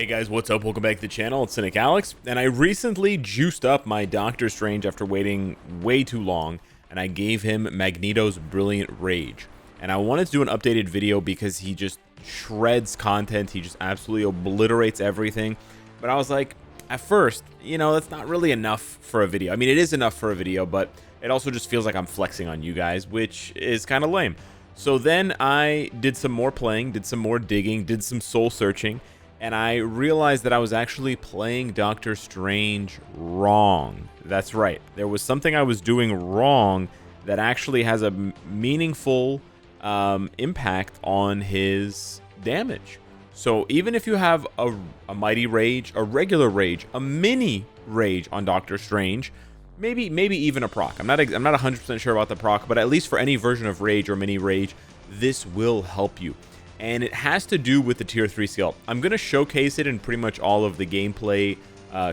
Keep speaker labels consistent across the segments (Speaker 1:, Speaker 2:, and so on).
Speaker 1: Hey guys, what's up? Welcome back to the channel. It's Cynicalex, and I recently juiced up my Doctor Strange after waiting way too long, and I gave him Magneto's Brilliant Rage. And I wanted to do an updated video because he just shreds content. He just absolutely obliterates everything. But I was like, at first, that's not really enough for a video. I mean, it is enough for a video, but it also just feels like I'm flexing on you guys, which is kind of lame. So then I did some more playing, did some more digging, did some soul searching, and I realized that I was actually playing Doctor Strange wrong. That's right. There was something I was doing wrong that actually has a meaningful impact on his damage. So even if you have a mighty rage, a regular rage, a mini rage on Doctor Strange, maybe even a proc. I'm not 100% sure about the proc, but at least for any version of rage or mini rage, this will help you. And it has to do with the tier 3 skill. I'm going to showcase it in pretty much all of the gameplay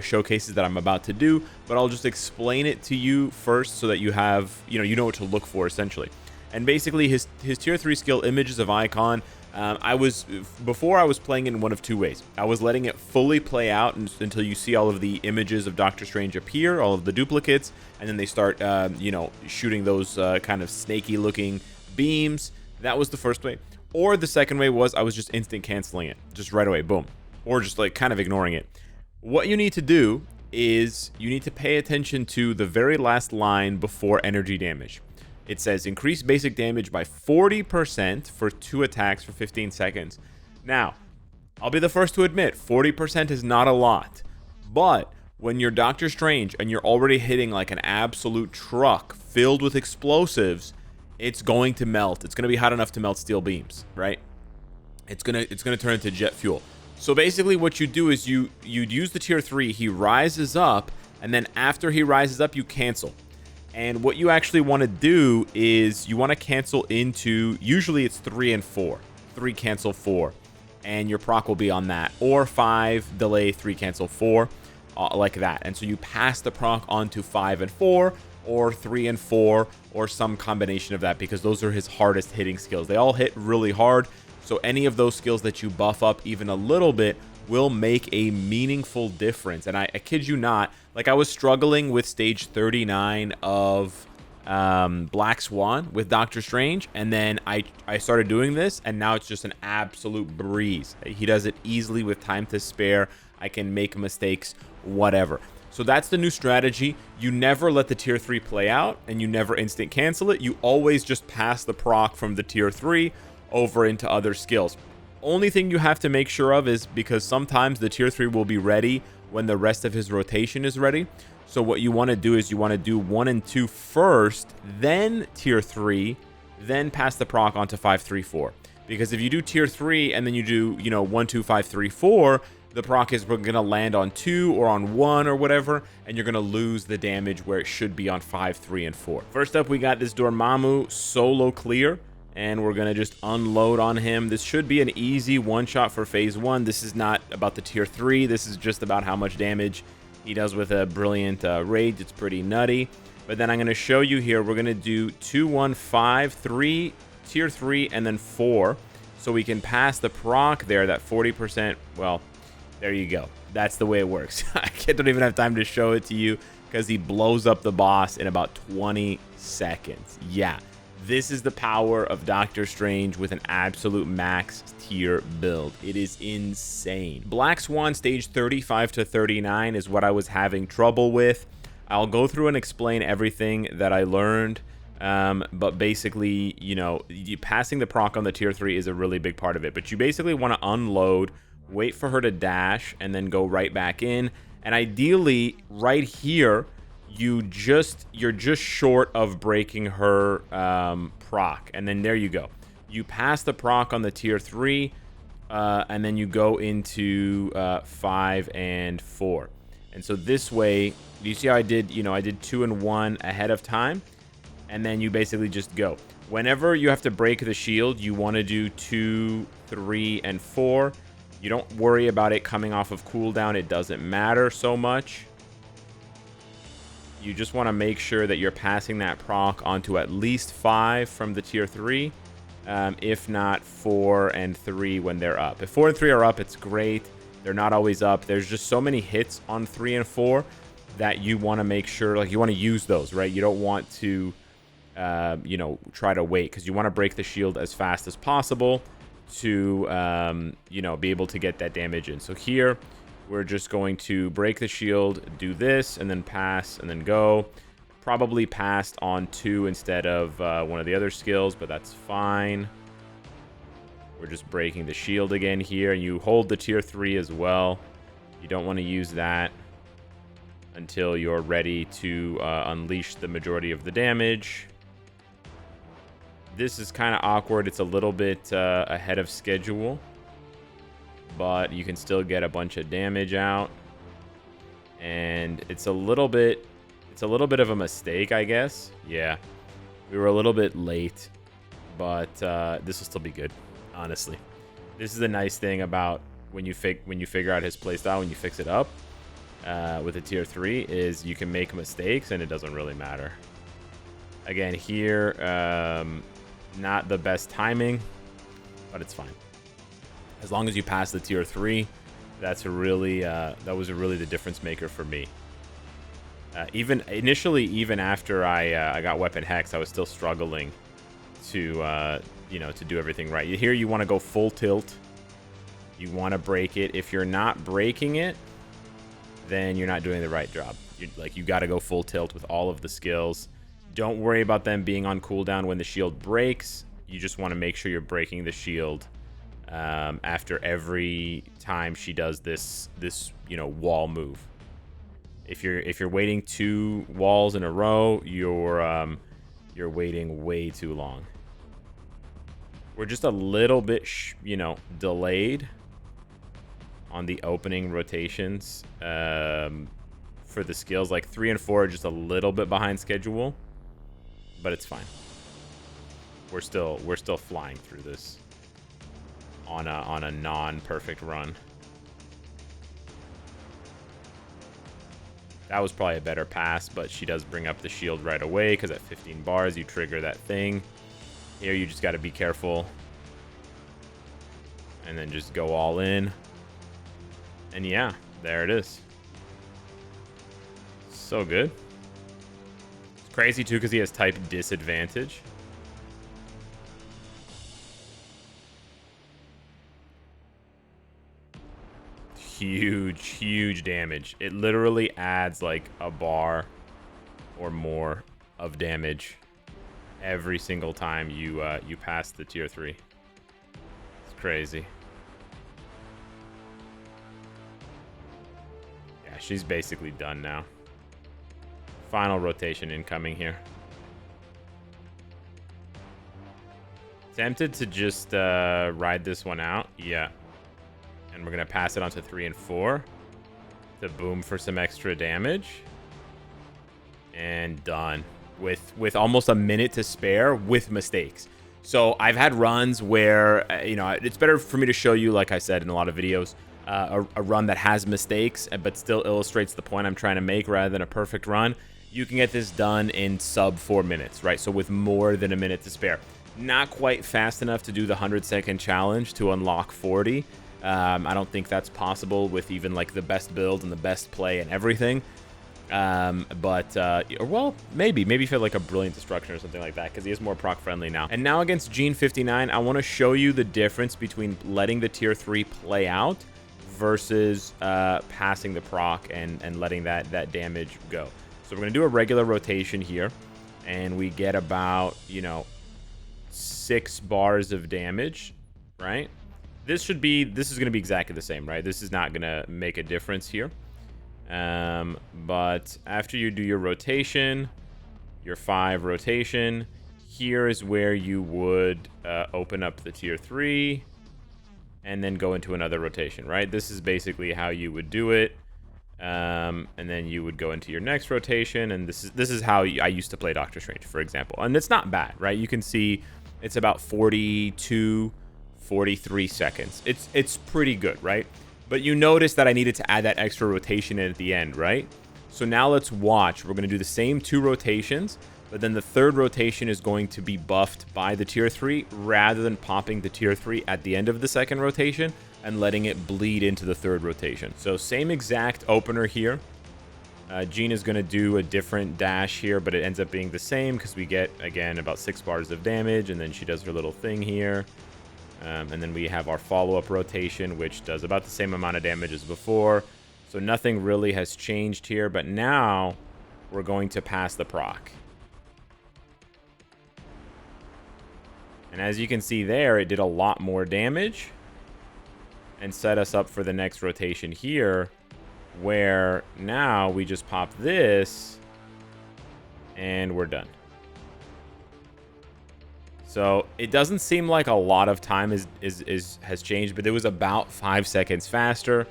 Speaker 1: showcases that I'm about to do, but I'll just explain it to you first so that you have, you know what to look for essentially. And basically his tier 3 skill, Images of Icon, before I was playing in one of two ways. I was letting it fully play out until you see all of the images of Doctor Strange appear, all of the duplicates, and then they start, shooting those kind of snaky looking beams. That was the first way. Or the second way was I was just instant canceling it, just right away, boom. Or just like kind of ignoring it. What you need to do is you need to pay attention to the very last line before energy damage. It says increase basic damage by 40% for 2 attacks for 15 seconds. Now, I'll be the first to admit 40% is not a lot, but when you're Doctor Strange and you're already hitting like an absolute truck filled with explosives, it's going to melt. It's going to be hot enough to melt steel beams, right? It's going to turn into jet fuel. So basically what you do is you'd use the tier 3, he rises up, and then after he rises up, you cancel. And what you actually want to do is you want to cancel into, usually it's 3 and 4. 3 cancel 4. And your proc will be on that. Or 5 delay 3 cancel 4. Like that. And so you pass the proc onto 5 and 4. Or 3 and 4, or some combination of that, because those are his hardest hitting skills. They all hit really hard, so any of those skills that you buff up even a little bit will make a meaningful difference. And I kid you not, like I was struggling with stage 39 of Black Swan with Doctor Strange, and then I started doing this, and now it's just an absolute breeze. He does it easily with time to spare. I can make mistakes, whatever. So that's the new strategy. You never let the tier 3 play out, and you never instant cancel it. You always just pass the proc from the tier 3 over into other skills. Only thing you have to make sure of is because sometimes the tier 3 will be ready when the rest of his rotation is ready. So what you want to do is you want to do 1 and 2 first, then tier 3, then pass the proc onto 5, 3, 4. Because if you do tier 3 and then you do, 1, 2, 5, 3, 4, the proc is going to land on 2 or on 1 or whatever, and you're going to lose the damage where it should be on 5, 3, and 4. First up, we got this Dormammu solo clear, and we're going to just unload on him. This should be an easy one-shot for phase 1. This is not about the tier 3. This is just about how much damage he does with a brilliant rage. It's pretty nutty. But then I'm going to show you here, we're going to do 2, 1, 5, 3, tier 3, and then 4. So we can pass the proc there, that 40%, well, there you go. That's the way it works. I don't even have time to show it to you because he blows up the boss in about 20 seconds. Yeah, this is the power of Doctor Strange with an absolute max tier build. It is insane. Black Swan stage 35 to 39 is what I was having trouble with. I'll go through and explain everything that I learned. But basically, passing the proc on the tier 3 is a really big part of it. But you basically want to unload, wait for her to dash, and then go right back in. And ideally, right here, you're just short of breaking her proc. And then there you go. You pass the proc on the tier 3, and then you go into 5 and 4. And so this way, you see how I did, I did 2 and 1 ahead of time. And then you basically just go. Whenever you have to break the shield, you want to do 2, 3, and 4. You don't worry about it coming off of cooldown. It doesn't matter so much. You just want to make sure that you're passing that proc onto at least 5 from the tier 3. If not 4 and 3 when they're up. If 4 and 3 are up, it's great. They're not always up. There's just so many hits on 3 and 4 that you want to make sure, like, you want to use those, right? You don't want to, you know, try to wait, because you want to break the shield as fast as possible to, you know, be able to get that damage in. So here, we're just going to break the shield, do this, and then pass, and then go. Probably passed on 2 instead of one of the other skills, but that's fine. We're just breaking the shield again here. You hold the tier 3 as well. You don't want to use that until you're ready to unleash the majority of the damage. This is kind of awkward. It's a little bit ahead of schedule, but you can still get a bunch of damage out. And it's a little bit of a mistake, I guess. Yeah, we were a little bit late, but this will still be good. Honestly, this is the nice thing about when you figure out his playstyle, when you fix it up with a tier 3, is you can make mistakes and it doesn't really matter. Again, here, not the best timing, but it's fine. As long as you pass the tier 3, that's really that was really the difference maker for me. Even initially, even after I got weapon hex, I was still struggling to you know, to do everything right. Here you want to go full tilt. You want to break it. If you're not breaking it, then you're not doing the right job. You got to go full tilt with all of the skills. Don't worry about them being on cooldown when the shield breaks. You just want to make sure you're breaking the shield after every time she does this you know, wall move. If you're waiting 2 walls in a row, you're waiting way too long. We're just a little bit, you know, delayed on the opening rotations for the skills. Like 3 and 4 are just a little bit behind schedule, but it's fine. We're still flying through this on a non-perfect run. That was probably a better pass, but she does bring up the shield right away, because at 15 bars you trigger that thing. Here you just got to be careful and then just go all in. And yeah, there it is. So good. It's crazy too, because he has type disadvantage. Huge damage. It literally adds like a bar or more of damage every single time you pass the tier 3. It's crazy. Yeah, she's basically done now. Final rotation incoming here. Tempted to just ride this one out. Yeah. And we're going to pass it on to 3 and 4 to boom for some extra damage. And done. With almost a minute to spare with mistakes. So I've had runs where, you know, it's better for me to show you, like I said in a lot of videos, a run that has mistakes but still illustrates the point I'm trying to make rather than a perfect run. You can get this done in sub 4 minutes, right? So with more than a minute to spare. Not quite fast enough to do the 100-second challenge to unlock 40. I don't think that's possible with even like the best build and the best play and everything. Well, maybe if you have like a Brilliant Destruction or something like that, because he is more proc friendly now. And now against Gene 59, I want to show you the difference between letting the tier 3 play out versus passing the proc and letting that damage go. So we're gonna do a regular rotation here, and we get about, you know, 6 bars of damage, right? This is gonna be exactly the same, right? This is not gonna make a difference here. But after you do your rotation, your 5 rotation, here is where you would open up the tier 3 and then go into another rotation, right? This is basically how you would do it. And then you would go into your next rotation, and this is how I used to play Doctor Strange, for example. And it's not bad, right? You can see it's about 42, 43 seconds. It's pretty good, right? But you notice that I needed to add that extra rotation in at the end, right? So now let's watch. We're going to do the same 2 rotations, but then the 3rd rotation is going to be buffed by the tier 3 rather than popping the tier 3 at the end of the 2nd rotation. and letting it bleed into the third rotation. So same exact opener here. Jean is going to do a different dash here, but it ends up being the same because we get, again, about 6 bars of damage, and then she does her little thing here. And then we have our follow-up rotation, which does about the same amount of damage as before. So nothing really has changed here, but now we're going to pass the proc. And as you can see there, it did a lot more damage and set us up for the next rotation here, where now we just pop this and we're done. So it doesn't seem like a lot of time has changed, but it was about 5 seconds faster.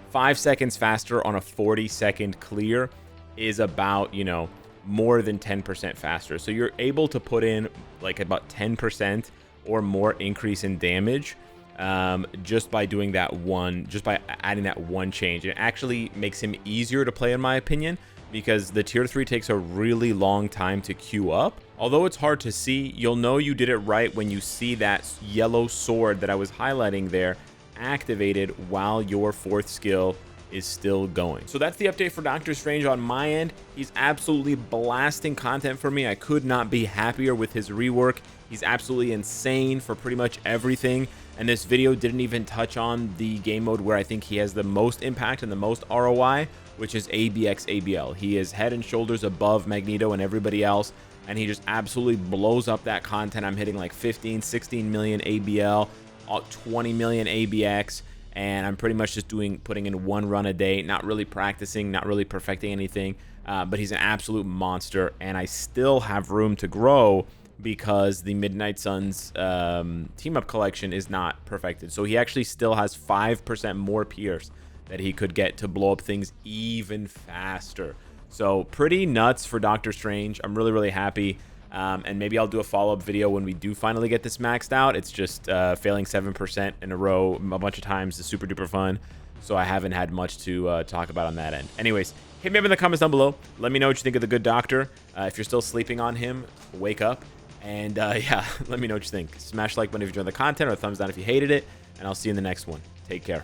Speaker 1: 5 seconds faster on a 40-second clear is about, you know, more than 10% faster. So you're able to put in like about 10% or more increase in damage just by doing that one, just by adding that one change. It actually makes him easier to play, in my opinion, because the tier 3 takes a really long time to queue up. Although it's hard to see, you'll know you did it right when you see that yellow sword that I was highlighting there activated while your 4th skill is still going. So that's the update for Doctor Strange on my end. He's absolutely blasting content for me. I could not be happier with his rework. He's absolutely insane for pretty much everything. And this video didn't even touch on the game mode where I think he has the most impact and the most ROI, which is ABX ABL. He is head and shoulders above Magneto and everybody else, and he just absolutely blows up that content. I'm hitting like 15, 16 million ABL, 20 million ABX, and I'm pretty much just putting in 1 run a day, not really practicing, not really perfecting anything, but he's an absolute monster, and I still have room to grow because the Midnight Suns team-up collection is not perfected. So he actually still has 5% more pierce that he could get to blow up things even faster. So pretty nuts for Doctor Strange. I'm really, really happy. And maybe I'll do a follow-up video when we do finally get this maxed out. It's just failing 7% in a row a bunch of times is super duper fun. So I haven't had much to talk about on that end. Anyways, hit me up in the comments down below. Let me know what you think of the good doctor. If you're still sleeping on him, wake up. And yeah, let me know what you think. Smash like button if you enjoyed the content, or a thumbs down if you hated it. And I'll see you in the next one. Take care.